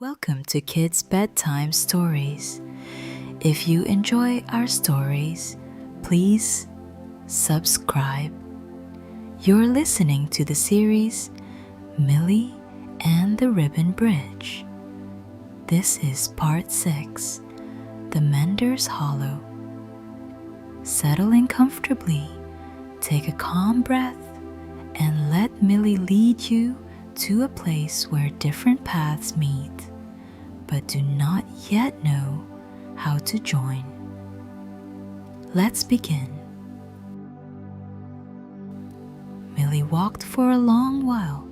Welcome to Kids Bedtime Stories. If you enjoy our stories, please subscribe. You're listening to the series Millie and the Ribbon Bridge. This is part 6, The Mender's Hollow. Settle in comfortably, take a calm breath, and let Millie lead you to a place where different paths meet, but do not yet know how to join. Let's begin. Millie walked for a long while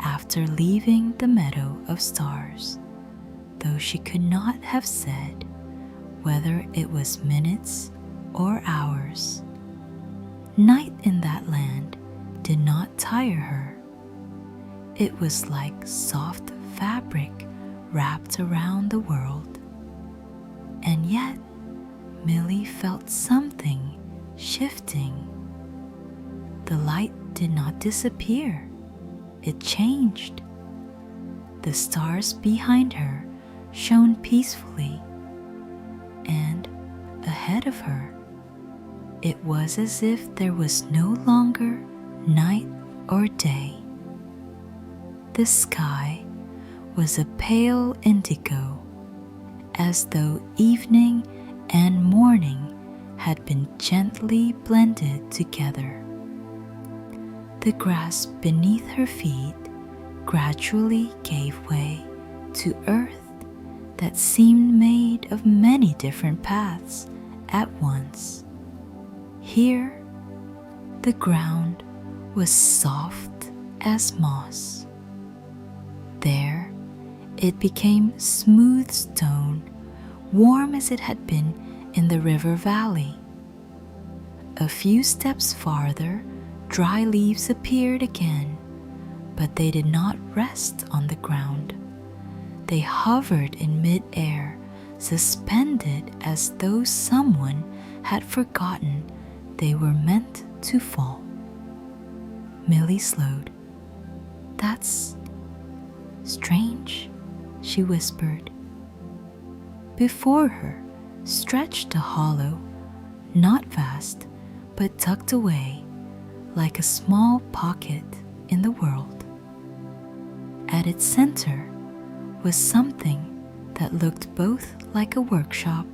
after leaving the meadow of stars, though she could not have said whether it was minutes or hours. Night in that land did not tire her. It was like soft fabric wrapped around the world. And yet, Millie felt something shifting. The light did not disappear. It changed. The stars behind her shone peacefully, and ahead of her, it was as if there was no longer night or day. The sky was a pale indigo, as though evening and morning had been gently blended together. The grass beneath her feet gradually gave way to earth that seemed made of many different paths at once. Here, the ground was soft as moss. There, it became smooth stone, warm as it had been in the river valley. A few steps farther, dry leaves appeared again, but they did not rest on the ground. They hovered in mid-air, suspended as though someone had forgotten they were meant to fall. Millie slowed. "That's strange," she whispered. Before her stretched a hollow, not vast, but tucked away like a small pocket in the world. At its center was something that looked both like a workshop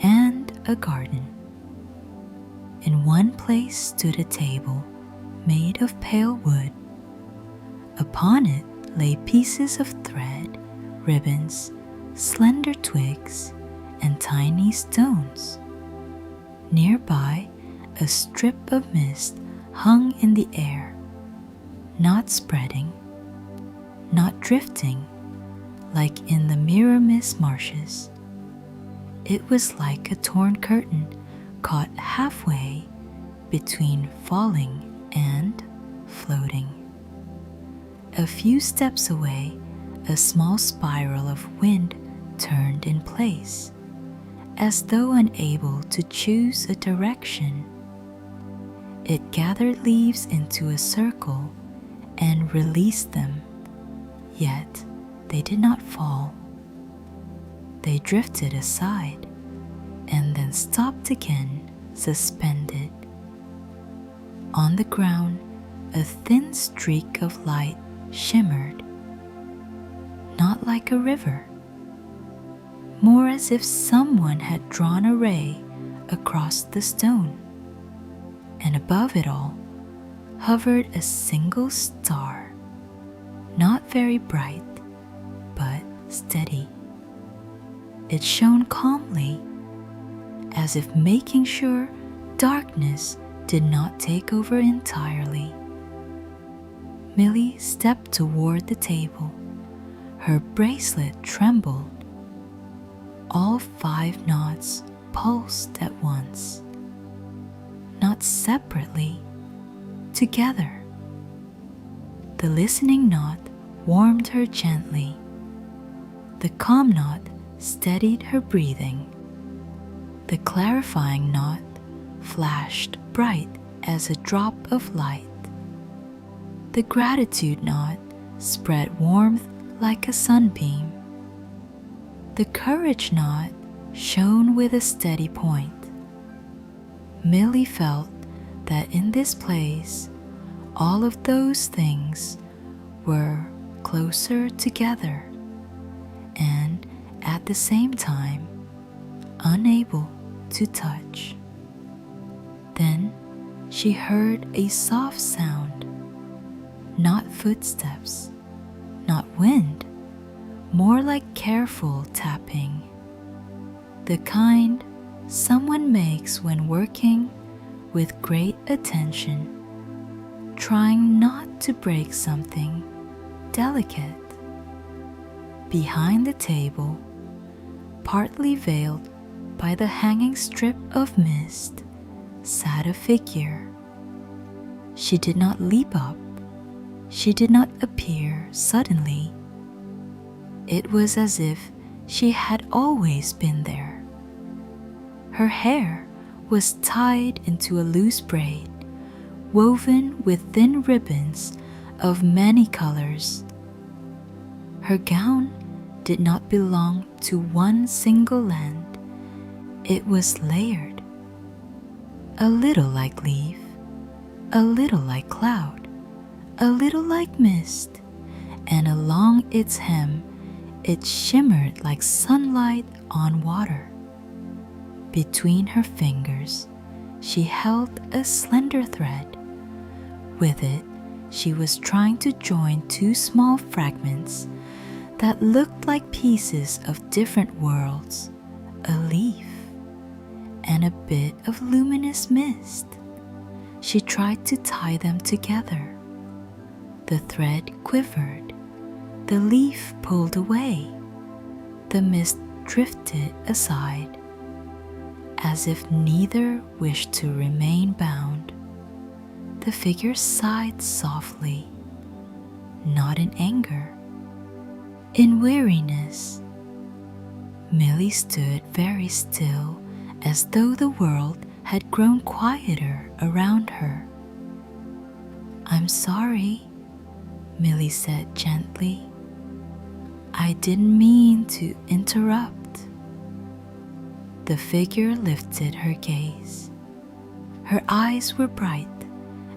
and a garden. In one place stood a table made of pale wood. Upon it lay pieces of thread, ribbons, slender twigs, and tiny stones. Nearby, a strip of mist hung in the air, not spreading, not drifting like in the Miramis marshes. It was like a torn curtain caught halfway between falling and floating. A few steps away, a small spiral of wind turned in place, as though unable to choose a direction. It gathered leaves into a circle and released them, yet they did not fall. They drifted aside and then stopped again, suspended. On the ground, a thin streak of light shimmered, not like a river, more as if someone had drawn a ray across the stone. And above it all hovered a single star, not very bright, but steady. It shone calmly, as if making sure darkness did not take over entirely. Millie stepped toward the table. Her bracelet trembled. All 5 knots pulsed at once, not separately, together. The listening knot warmed her gently. The calm knot steadied her breathing. The clarifying knot flashed bright as a drop of light. The gratitude knot spread warmth like a sunbeam. The courage knot shone with a steady point. Millie felt that in this place, all of those things were closer together and at the same time unable to touch. Then she heard a soft sound, not footsteps, not wind, more like careful tapping, the kind someone makes when working with great attention, trying not to break something delicate. Behind the table, partly veiled by the hanging strip of mist, sat a figure. She did not leap up. She did not appear suddenly. It was as if she had always been there. Her hair was tied into a loose braid, woven with thin ribbons of many colors. Her gown did not belong to one single land. It was layered, a little like leaf, a little like cloud, a little like mist, and along its hem it shimmered like sunlight on water. Between her fingers, she held a slender thread. With it, she was trying to join two small fragments that looked like pieces of different worlds, a leaf and a bit of luminous mist. She tried to tie them together. The thread quivered. The leaf pulled away. The mist drifted aside, as if neither wished to remain bound. The figure sighed softly, not in anger, in weariness. Millie stood very still, as though the world had grown quieter around her. "I'm sorry," Millie said gently. "I didn't mean to interrupt." The figure lifted her gaze. Her eyes were bright,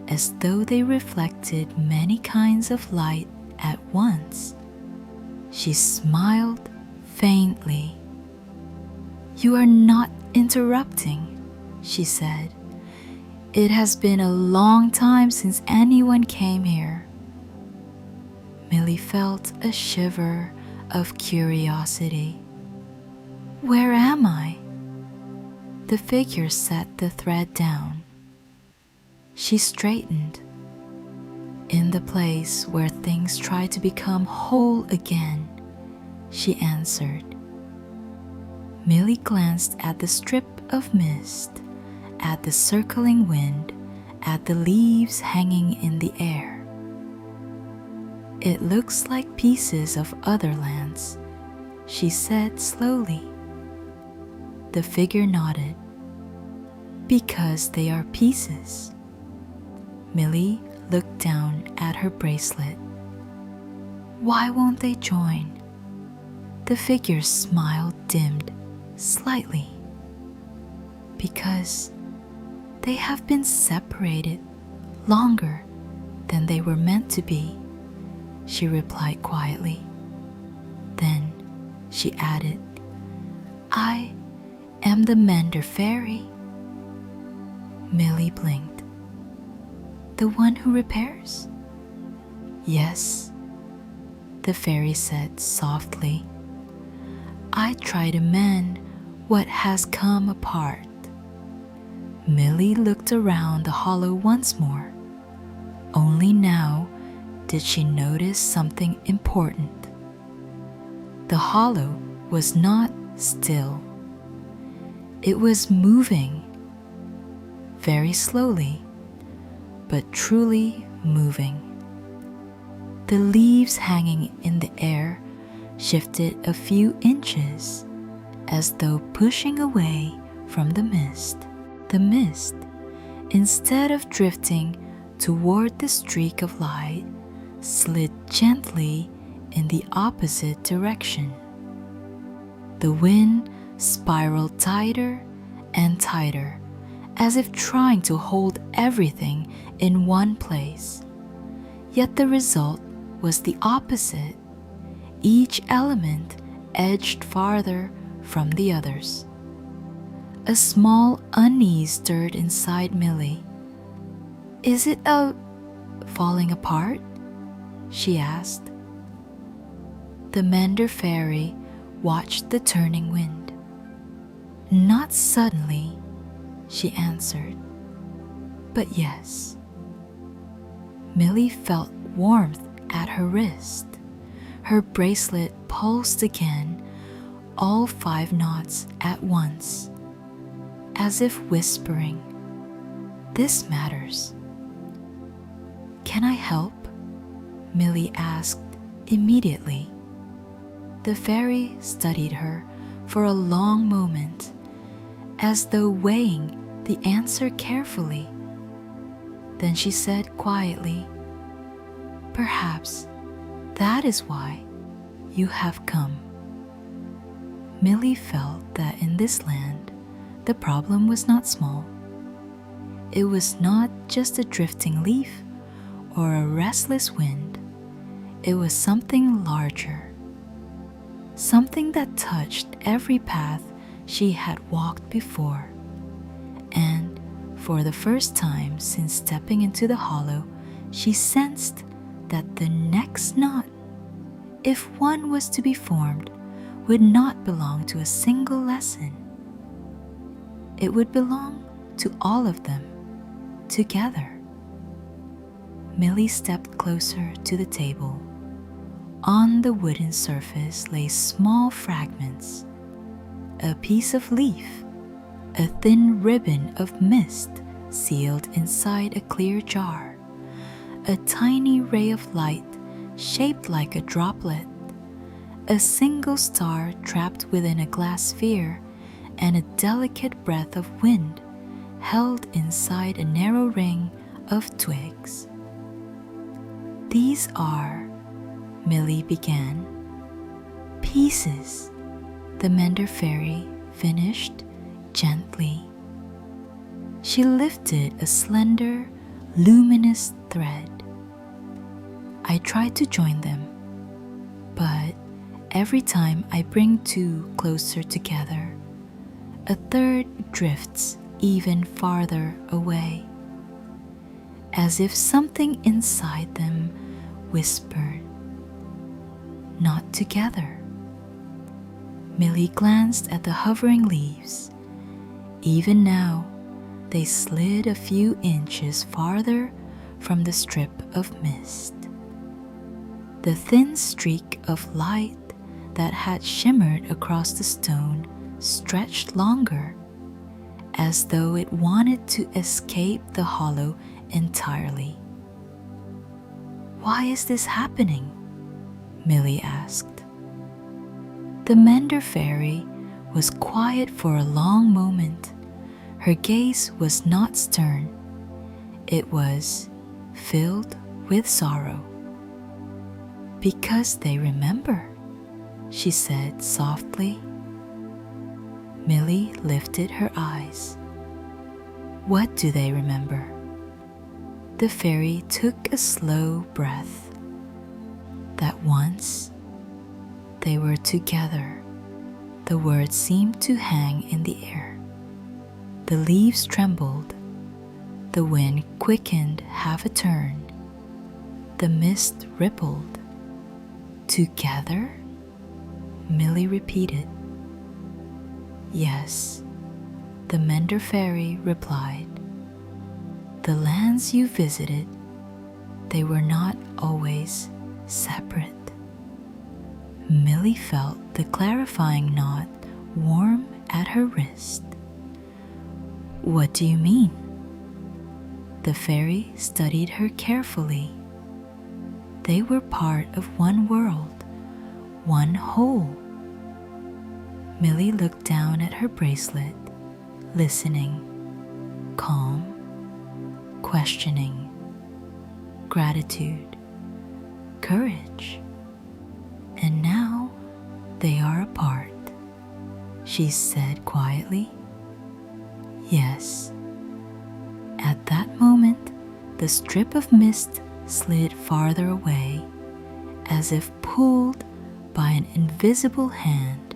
as though they reflected many kinds of light at once. She smiled faintly. "You are not interrupting," she said. "It has been a long time since anyone came here." Millie felt a shiver of curiosity. "Where am I?" The figure set the thread down. She straightened. "In the place where things try to become whole again," she answered. Millie glanced at the strip of mist, at the circling wind, at the leaves hanging in the air. "It looks like pieces of other lands," she said slowly. The figure nodded. "Because they are pieces." Millie looked down at her bracelet. "Why won't they join?" The figure's smile dimmed slightly. "Because they have been separated longer than they were meant to be," she replied quietly. Then she added, "I am the Mender fairy." Millie blinked. "The one who repairs?" "Yes," the fairy said softly. "I try to mend what has come apart." Millie looked around the hollow once more. Only now did she notice something important. The hollow was not still. It was moving, very slowly, but truly moving. The leaves hanging in the air shifted a few inches, as though pushing away from the mist. The mist, instead of drifting toward the streak of light, slid gently in the opposite direction. The wind spiraled tighter and tighter, as if trying to hold everything in one place. Yet the result was the opposite. Each element edged farther from the others. A small unease stirred inside Millie. "Is it falling apart?" she asked. The Mender fairy watched the turning wind. "Not suddenly," she answered, "but yes." Millie felt warmth at her wrist. Her bracelet pulsed again, all 5 knots at once, as if whispering, "This matters." "Can I help?" Millie asked immediately. The fairy studied her for a long moment, as though weighing the answer carefully. Then she said quietly, "Perhaps that is why you have come." Millie felt that in this land, the problem was not small. It was not just a drifting leaf or a restless wind. It was something larger, something that touched every path she had walked before. And for the first time since stepping into the hollow, she sensed that the next knot, if one was to be formed, would not belong to a single lesson. It would belong to all of them, together. Millie stepped closer to the table. On the wooden surface lay small fragments, a piece of leaf, a thin ribbon of mist sealed inside a clear jar, a tiny ray of light shaped like a droplet, a single star trapped within a glass sphere, and a delicate breath of wind held inside a narrow ring of twigs. "These are," Millie began. "Pieces," the Mender fairy finished gently. She lifted a slender, luminous thread. "I try to join them, but every time I bring 2 closer together, a third drifts even farther away, as if something inside them whispered, 'Not together.'" Millie glanced at the hovering leaves. Even now, they slid a few inches farther from the strip of mist. The thin streak of light that had shimmered across the stone stretched longer, as though it wanted to escape the hollow entirely. "Why is this happening?" Millie asked. The Mender fairy was quiet for a long moment. Her gaze was not stern. It was filled with sorrow. "Because they remember," she said softly. Millie lifted her eyes. "What do they remember?" The fairy took a slow breath. "That once they were together." The words seemed to hang in the air. The leaves trembled. The wind quickened half a turn. The mist rippled. "Together?" Millie repeated. "Yes," the Mender fairy replied. "The lands you visited, they were not always separate." Millie felt the clarifying knot warm at her wrist. "What do you mean?" The fairy studied her carefully. They were part of one world, one whole. Millie looked down at her bracelet, listening, calm, questioning, gratitude, courage. And now they are apart. she said quietly. Yes. At that moment, the strip of mist slid farther away, as if pulled by an invisible hand.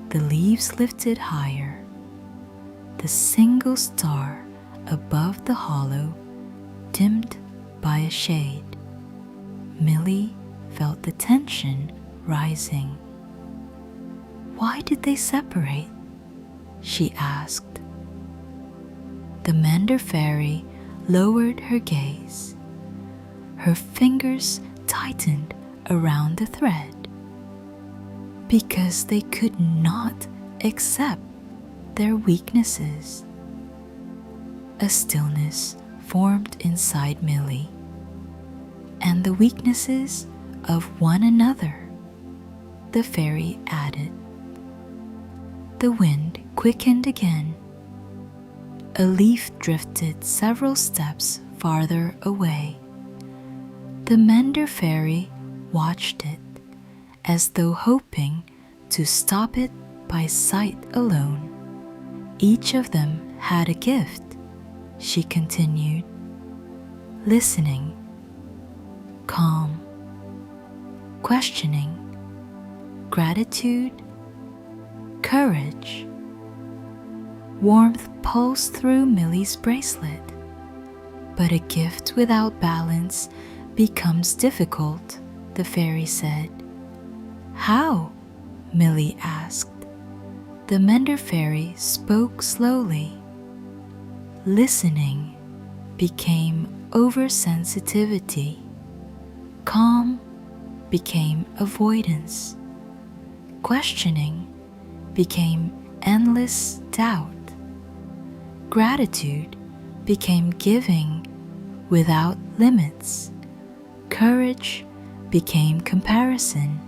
The leaves lifted higher. The single star above the hollow dimmed by a shade. Millie felt the tension rising. Why did they separate? She asked. The Mender fairy lowered her gaze. Her fingers tightened around the thread. Because they could not accept their weaknesses. A stillness formed inside Millie, and the weaknesses of one another, the fairy added. The wind quickened again. A leaf drifted several steps farther away. The Mender fairy watched it, as though hoping to stop it by sight alone. Each of them had a gift, she continued, listening, calm, questioning, gratitude, courage. Warmth pulsed through Millie's bracelet, but a gift without balance becomes difficult, the fairy said. How? Millie asked. The Mender fairy spoke slowly. Listening became oversensitivity. Calm became avoidance. Questioning became endless doubt. Gratitude became giving without limits. Courage became comparison.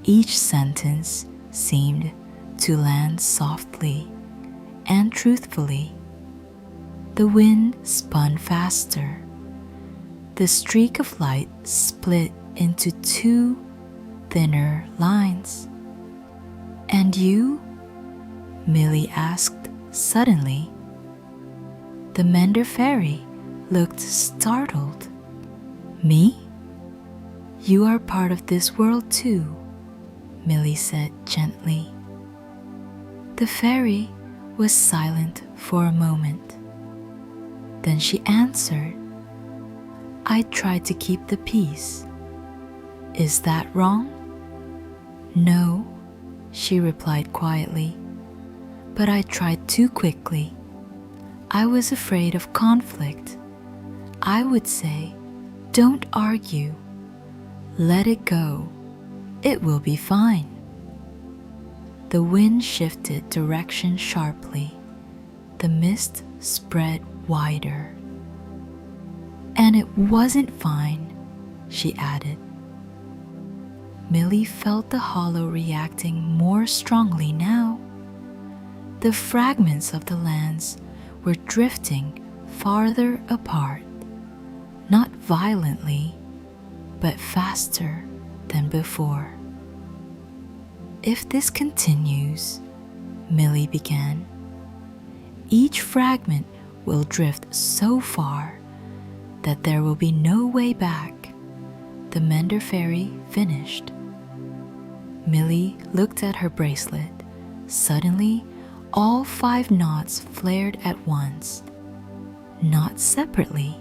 Each sentence seemed to land softly and truthfully. The wind spun faster. The streak of light split into two thinner lines. And you? Millie asked suddenly. The Mender fairy looked startled. Me? You are part of this world too, Millie said gently. The fairy was silent for a moment. Then she answered, I tried to keep the peace. Is that wrong? No, she replied quietly, but I tried too quickly. I was afraid of conflict. I would say, don't argue. Let it go. It will be fine. The wind shifted direction sharply. The mist spread wider. And it wasn't fine, she added. Millie felt the hollow reacting more strongly now. The fragments of the lands were drifting farther apart, not violently, but faster than before. If this continues, Millie began, each fragment will drift so far that there will be no way back, the Mender fairy finished. Millie looked at her bracelet. Suddenly, all 5 knots flared at once, not separately,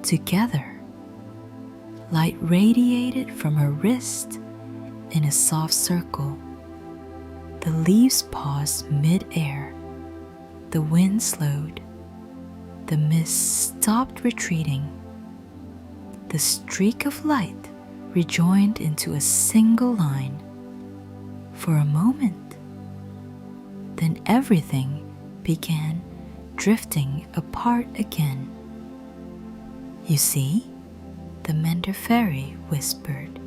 together. Light radiated from her wrist in a soft circle. The leaves paused mid-air. The wind slowed. The mist stopped retreating. The streak of light rejoined into a single line. For a moment, then everything began drifting apart again. You see, the Mender fairy whispered.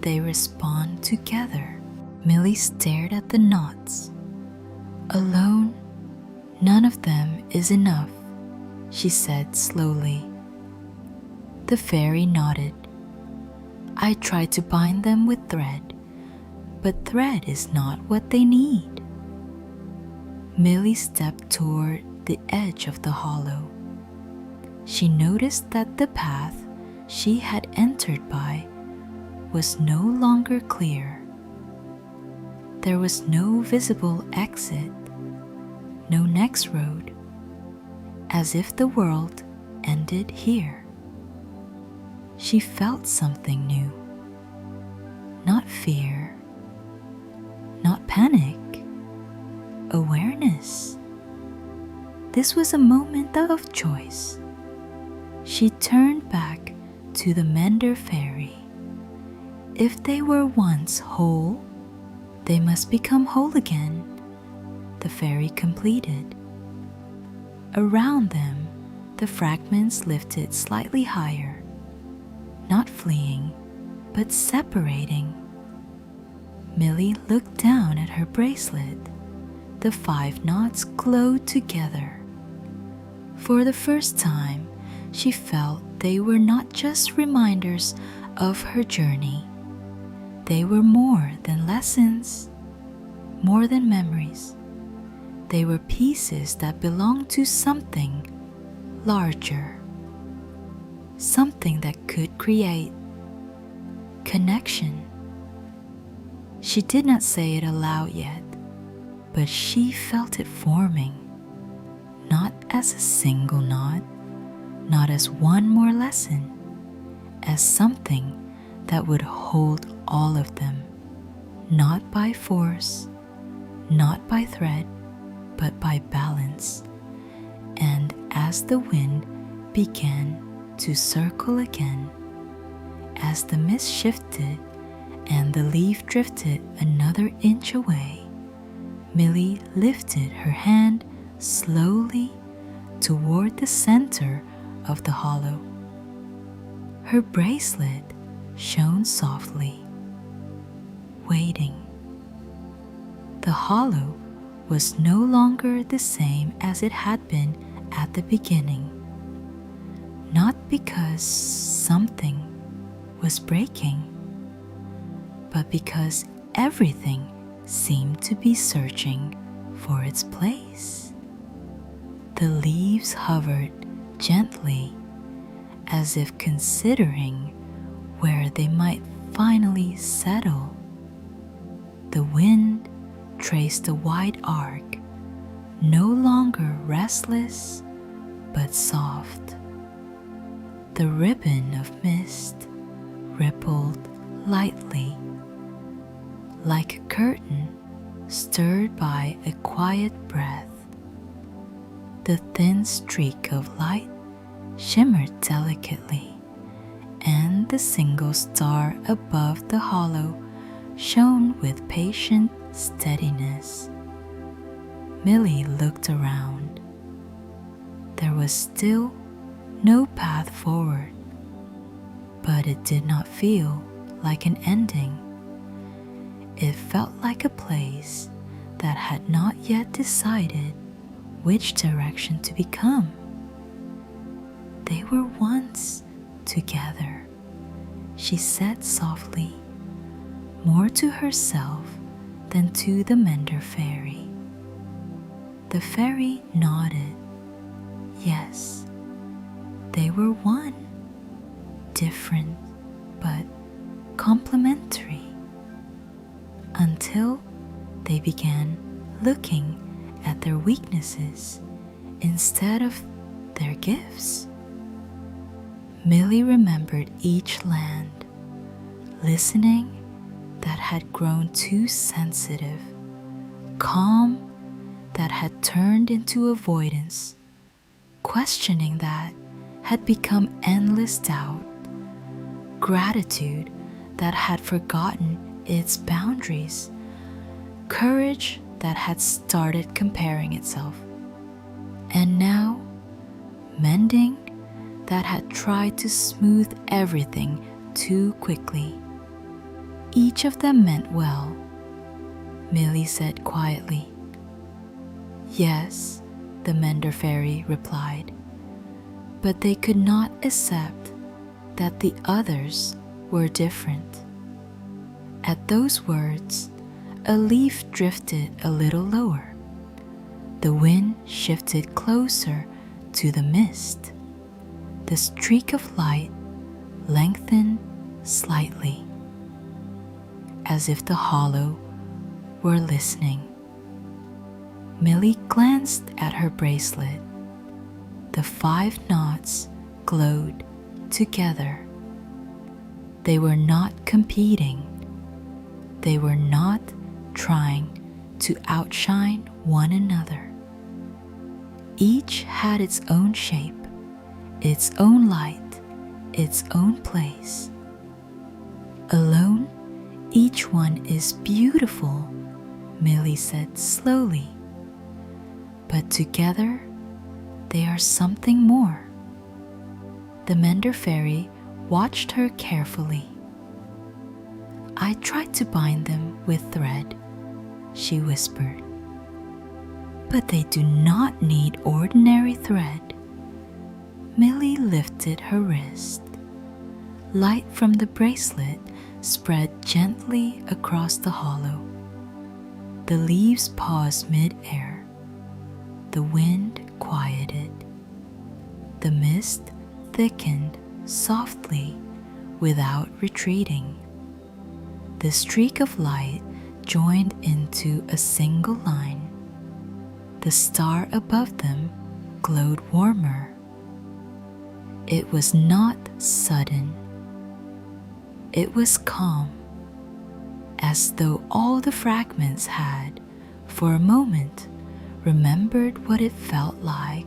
They respond together. Millie stared at the knots. Alone, none of them is enough, she said slowly. The fairy nodded. I tried to bind them with thread, but thread is not what they need. Millie stepped toward the edge of the hollow. She noticed that the path she had entered by was no longer clear. There was no visible exit, no next road, as if the world ended here. She felt something new. Not fear, not panic, awareness. This was a moment of choice. She turned back to the Mender fairy. If they were once whole, they must become whole again, the fairy completed. Around them, the fragments lifted slightly higher, not fleeing, but separating. Millie looked down at her bracelet. The 5 knots glowed together. For the first time, she felt they were not just reminders of her journey. They were more than lessons, more than memories. They were pieces that belonged to something larger, something that could create connection. She did not say it aloud yet, but she felt it forming, not as a single knot, not as one more lesson, as something that would hold all of them, not by force, not by thread, but by balance. And as the wind began to circle again, as the mist shifted and the leaf drifted another inch away, Millie lifted her hand slowly toward the center of the hollow. Her bracelet shone softly, waiting. The hollow was no longer the same as it had been at the beginning, not because something was breaking, but because everything seemed to be searching for its place. The leaves hovered gently, as if considering where they might finally settle. The wind traced a wide arc, no longer restless but soft. The ribbon of mist rippled lightly, like a curtain stirred by a quiet breath. The thin streak of light shimmered delicately, and the single star above the hollow shone with patient steadiness. Millie looked around. There was still no path forward, but it did not feel like an ending. It felt like a place that had not yet decided which direction to become. They were once together, she said softly, more to herself than to the Mender fairy. The fairy nodded. Yes, they were one, different but complementary, until they began looking at their weaknesses instead of their gifts. Millie remembered each land, listening that had grown too sensitive, calm that had turned into avoidance, questioning that had become endless doubt, gratitude that had forgotten its boundaries, courage that had started comparing itself, and now mending that had tried to smooth everything too quickly. Each of them meant well, Millie said quietly. Yes, the Mender fairy replied, but they could not accept that the others were different. At those words, a leaf drifted a little lower. The wind shifted closer to the mist. The streak of light lengthened slightly, as if the hollow were listening. Millie glanced at her bracelet. The 5 knots glowed together. They were not competing. They were not trying to outshine one another. Each had its own shape, its own light, its own place. Alone, each one is beautiful, Millie said slowly. But together, they are something more. The Mender fairy watched her carefully. I tried to bind them with thread, she whispered. But they do not need ordinary thread. Millie lifted her wrist. Light from the bracelet spread gently across the hollow. The leaves paused mid-air. The wind quieted. The mist thickened softly without retreating. The streak of light joined into a single line. The star above them glowed warmer. It was not sudden. It was calm, as though all the fragments had, for a moment, remembered what it felt like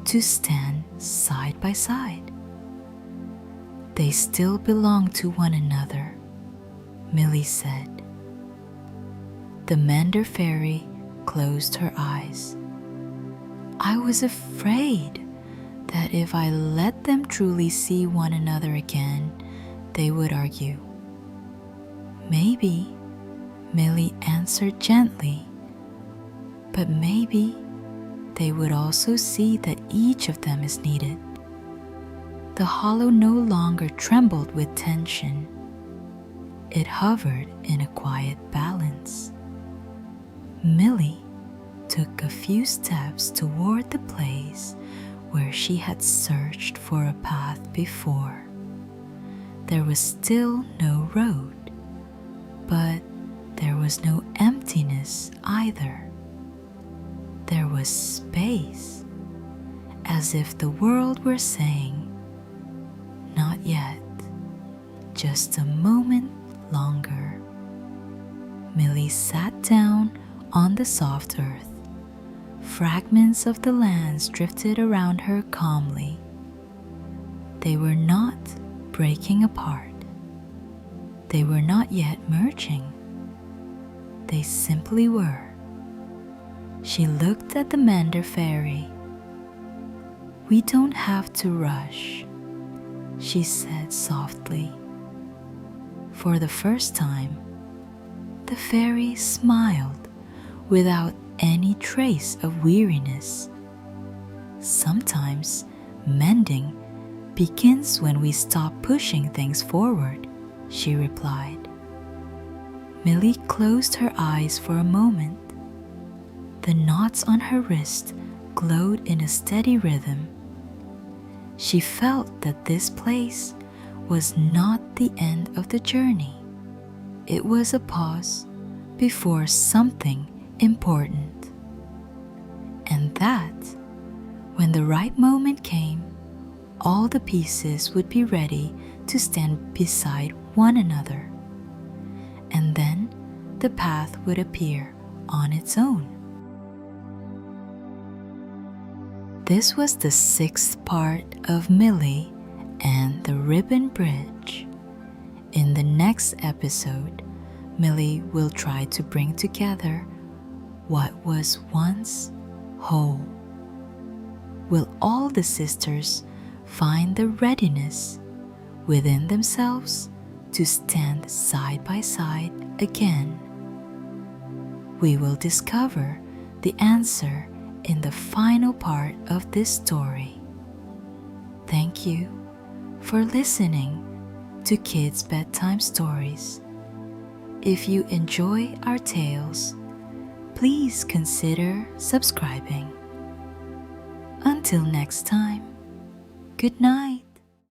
to stand side by side. They still belong to one another, Millie said. The Mender fairy closed her eyes. I was afraid that if I let them truly see one another again, they would argue. Maybe, Millie answered gently, but maybe they would also see that each of them is needed. The hollow no longer trembled with tension. It hovered in a quiet balance. Millie took a few steps toward the place where she had searched for a path before. There was still no road, but there was no emptiness either. There was space, as if the world were saying, not yet, just a moment longer. Millie sat down on the soft earth. Fragments of the lands drifted around her calmly. They were not breaking apart. They were not yet merging. They simply were. She looked at the Mender fairy. We don't have to rush, she said softly. For the first time, the fairy smiled without any trace of weariness. Sometimes mending begins when we stop pushing things forward, she replied. Millie closed her eyes for a moment. The knots on her wrist glowed in a steady rhythm. She felt that this place was not the end of the journey. It was a pause before something important. And that, when the right moment came, all the pieces would be ready to stand beside one another. And then the path would appear on its own. This was the 6th part of Millie and the Ribbon Bridge. In the next episode, Millie will try to bring together what was once whole. Will all the sisters find the readiness within themselves to stand side by side again? We will discover the answer in the final part of this story. Thank you for listening to Kids Bedtime Stories. If you enjoy our tales, please consider subscribing. Until next time, good night.